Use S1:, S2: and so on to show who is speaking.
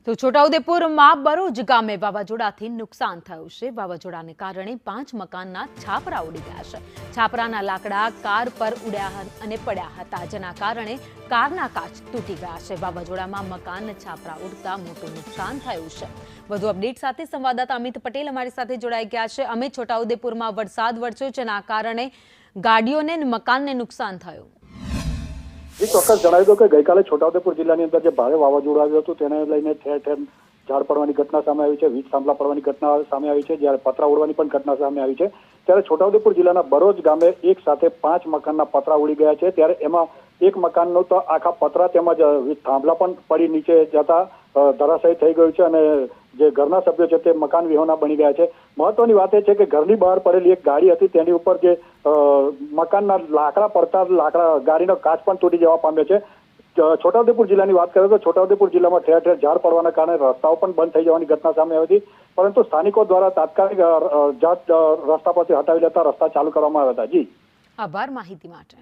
S1: તો છોટાઉદેપુરમાં બરોજ ગામે વાવાઝોડાથી નુકસાન થયું છે। વાવાઝોડાને કારણે 5 મકાનના છાપરા ઉડી ગયા છે। છાપરાના લાકડા કાર પર ઉડ્યા અને પડ્યા હતા, જેના કારણે કારના કાચ તૂટી ગયા છે। વાવાઝોડામાં મકાન છાપરા ઉડતા મોટું નુકસાન થયું છે। વધુ અપડેટ સાથે સંવાદદાતા અમિત પટેલ અમારી સાથે જોડાઈ ગયા છે। અમે છોટાઉદેપુરમાં વરસાદ વરસ્યો, જેના કારણે ગાડીઓને અને મકાનને નુકસાન થયું।
S2: ચોક્કસ જણાવી દો કે ગઈકાલે છોટાઉદેપુર જિલ્લાની અંદર જે ભારે વાવાઝોડું આવ્યું હતું તેને લઈને ઠેર ઠેર ઝાડ પડવાની ઘટના સામે આવી છે, વીજ થાંભલા પડવાની ઘટના સામે આવી છે, જ્યારે પતરા ઉડવાની પણ ઘટના સામે આવી છે। ત્યારે છોટાઉદેપુર જિલ્લાના બરોજ ગામે એક સાથે 5 મકાનના પતરા ઉડી ગયા છે। ત્યારે એમાં એક મકાનનો તો આખા પતરા તેમજ વીજ થાંભલા પણ પડી નીચે જતા ધરાશાયી થઈ ગયું છે અને જે ઘરના સભ્યો છે તે મકાન વિહોણા બની ગયા છે। મહત્વની વાત એ છે કે ઘરની બહાર પડેલી એક ગાડી હતી, તેની ઉપર જે મકાનના લાકડા પડતા ગાડીનો કાચ પણ તૂટી જવા પામ્યો છે। છોટાઉદેપુર જિલ્લાની વાત કરીએ તો છોટાઉદેપુર જિલ્લામાં ઠેર ઠેર ઝાડ પડવાના કારણે રસ્તાઓ પણ બંધ થઈ જવાની ઘટના સામે આવી હતી, પરંતુ સ્થાનિકો દ્વારા તાત્કાલિક ઝાડ રસ્તા પરથી હટાવી લેતા રસ્તા ચાલુ કરવામાં આવ્યા હતા। જી,
S1: આભાર માહિતી માટે।